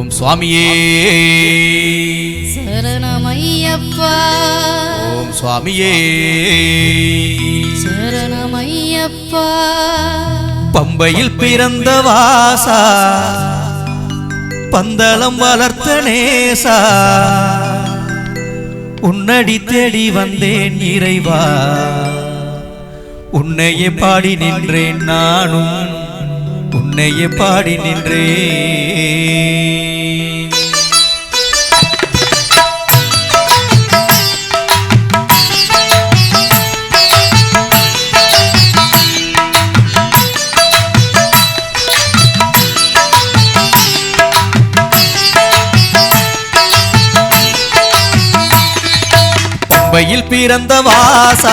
ஓம் சுவாமியே சரணமையப்பா. ஓம் சுவாமியே சரணமையப்பா. பம்பையில் பிறந்த வாசா, பந்தளம் வளர்த்த நேசா, உன்னடி தேடி வந்தேன் இறைவா, உன்னையே பாடி நின்றேன் நானும், உன்னையே பாடி நின்றேன். பம்பையில் பிறந்த வாசா,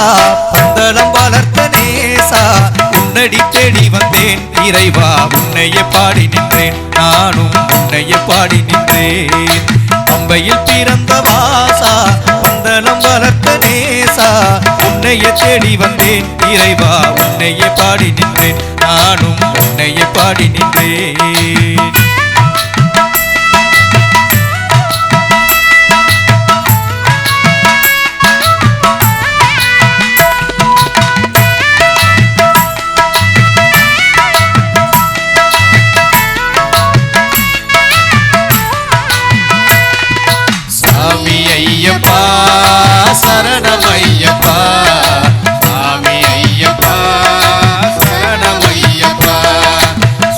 பந்தளம் வளர்த்த நேசா, உன்னடி தேடி வந்தேன் இறைவா, உன்னையே பாடி நின்றேன் நானும், உன்னையே பாடி நின்றேன். பம்பையில் பிறந்த வாசா, பந்தளம் வளர்த்த நேசா, உன்னையே தேடி வந்தேன் இறைவா, உன்னையே பாடி நின்றேன் நானும், உன்னையே பாடி நின்றேன். ஐயப்பா சரணமையப்பா, சுவாமி ஐயப்பா சரணமையப்பா,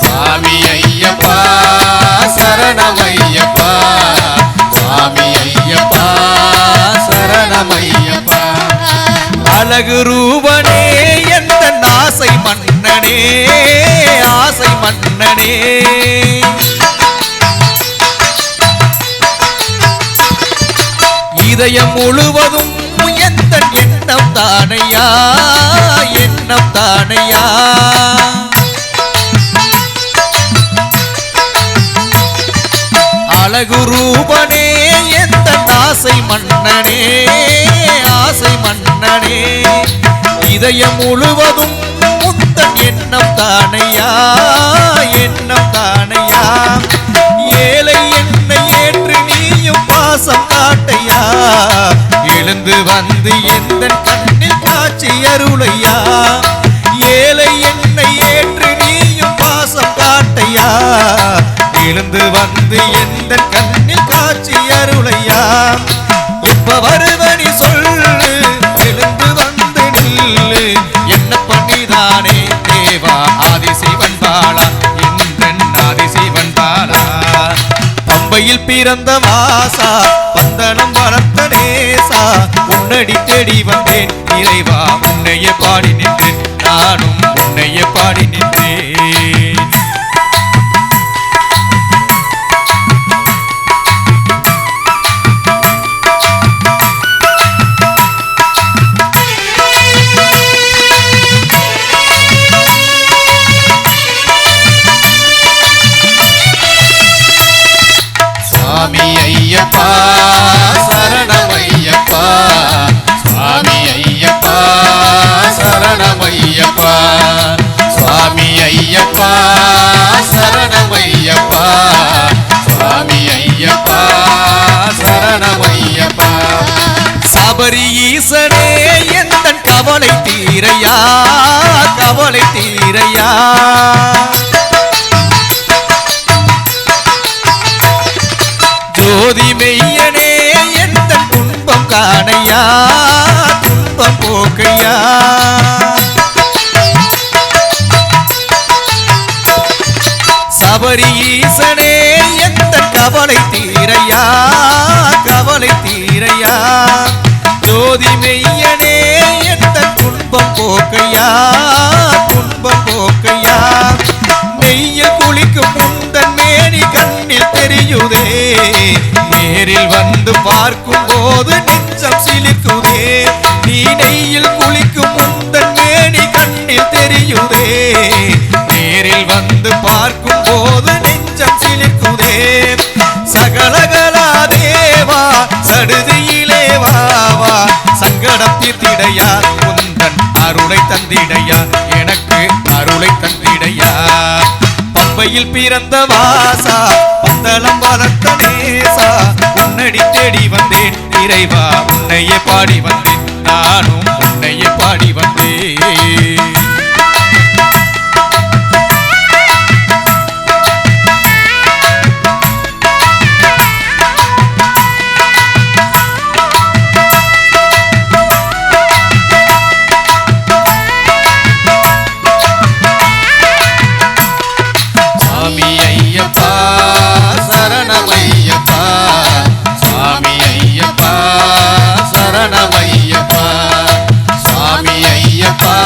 சுவாமி ஐயப்பா சரணமையப்பா, சுவாமி ஐயப்பா சரணமையப்பா. அழகு ரூபனே எந்த ஆசை மன்னனே, ஆசை மன்னனே, இதயம் முழுவதும் எந்த எண்ணம் தானையா, எண்ணம் தானையா. அழகு ரூபனே எந்த ஆசை மன்னனே, ஆசை மன்னனே, இதயம் முழுவதும் முத்தன் எண்ணம் தானையா, எண்ணம் தானையா. ஏழை என்னை ஏற்று நீயும் பாசம் காட்டையா, எழுந்து வந்து எந்த கண்ணில் காட்சி அருளையா. ஏழை என்னை ஏற்று நீயும் பாசம் காட்டையா, எழுந்து வந்து எந்த கண்ணில் காட்சி அருளையா. எப்ப வருவனி சொல்லு, எழுந்து வந்து நில்லு, என்ன பண்ணிதானே தேவா ஆதிசிவன் பாலா, என்றன் ஆதிசிவன் பாலா. பம்பையில் பிறந்த வாசா, பந்தளம் வளர்த்த நேசா, உன்னடி தேடி வந்தேன் இறைவா, உன்னையே பாடி நின்றேன் நானும், உன்னையே பாடி நின்றேன். சுவாமி ஐயப்பா சரணமையப்பா, சுவாமி ஐயப்பா சரணமையப்பா, சுவாமி ஐயப்பா சரணமையப்பா, சுவாமி ஐயப்பா சரணமையப்பா. சபரி ஈசனே எந்தன் கவலை தீரையா, கவலை தீரையா. ஜோதி மெய்யனே எந்த துன்பம் காணையா, துன்பம் போக்கையா. சபரி ஈசனே எந்த கவலை தீரையா, கவலை தீரையா. ஜோதி மெய்யனே எந்த துன்பம் போக்கையா, துன்பம் போக்கையா. நெய்யில் குளிக்கும் முந்தன் மேனி கண்ணில் தெரியுதே, நேரில் வந்து பார்க்கும் போது நெஞ்சம் சிலிக்குதே. நீ நெய்யில் குளிக்கும் முந்தன் மேனி கண்ணில் தெரியுதே, நேரில் வந்து பார்க்கும் போது நெஞ்சம் சிலிக்குதே. சகலகலா தேவா சடுதியிலே வாவா, சங்கடம் தீர்த்திடையா, உந்தன் அருளை தந்திடையா, எனக்கு அருளை தந்திடையா. பம்பையில் பிறந்த வாசா, பந்தளம் வளர்த்த நேசா உன்னடி தேடி வந்தேன் இறைவா உன்னையே பாடி வந்தேன் நானும் உன்னையே பாடி வந்தேன் சாமி ஐயப்பா சரணமையப்பா சாமி ஐயப்பா சரணமையப்பா சாமி ஐயப்பா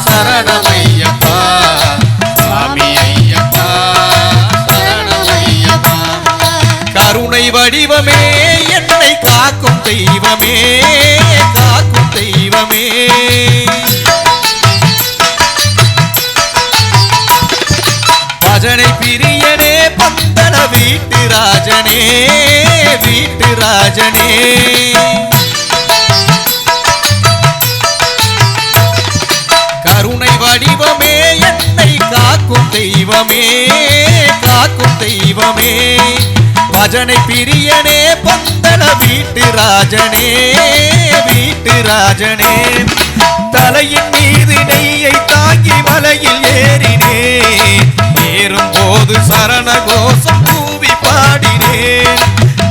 சரணமையப்பா சாமி ஐயப்பா சரணமையப்பா கருணை வடிவமே என்னை காக்கும் தெய்வமே காக்கும் தெய்வமே பஜனை பிரியனே பந்தள வீட்டு ராஜனே வீட்டு ராஜனே கருணை வடிவமே என்னை காக்கும் தெய்வமே காக்கும் தெய்வமே பஜனை பிரியனே பந்தள வீட்டு ராஜனே வீட்டு ராஜனே தலையின் மீது நெய்யை தாங்கி மலையில் ஏறினேன் ஏறும் போது சரண கோஷம் கூவி பாடினேன்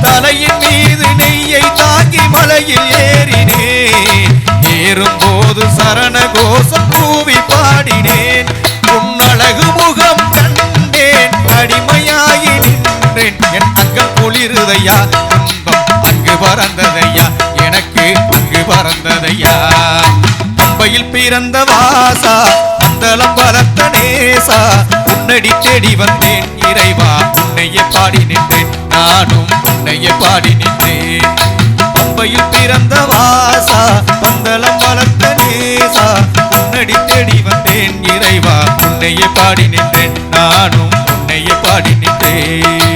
தலையின் மீது நெய்யை தாங்கி மலையில் ஏறினேன் ஏறும் போது சரண கோஷம் கூவி பாடினேன் உன்னழகு முகம் கண்டேன் அடிமையாகி நின்றேன் என் அங்கம் குளிருதையா துன்பம் அங்கு பறந்ததையா எனக்கு அங்கு பறந்ததையா பம்பையில் பிறந்த வாசா பந்தளம் வளர்த்த நேசா உன்னடி தேடி வந்தேன் இறைவா உன்னையே பாடி நின்றேன் நானும் உன்னையே பாடி நின்றேன் பம்பையில் பிறந்த வாசா பந்தளம் வளர்த்த நேசா உன்னடி தேடி வந்தேன் இறைவா உன்னையே பாடி நின்றேன் நானும் உன்னையே பாடி நின்றேன்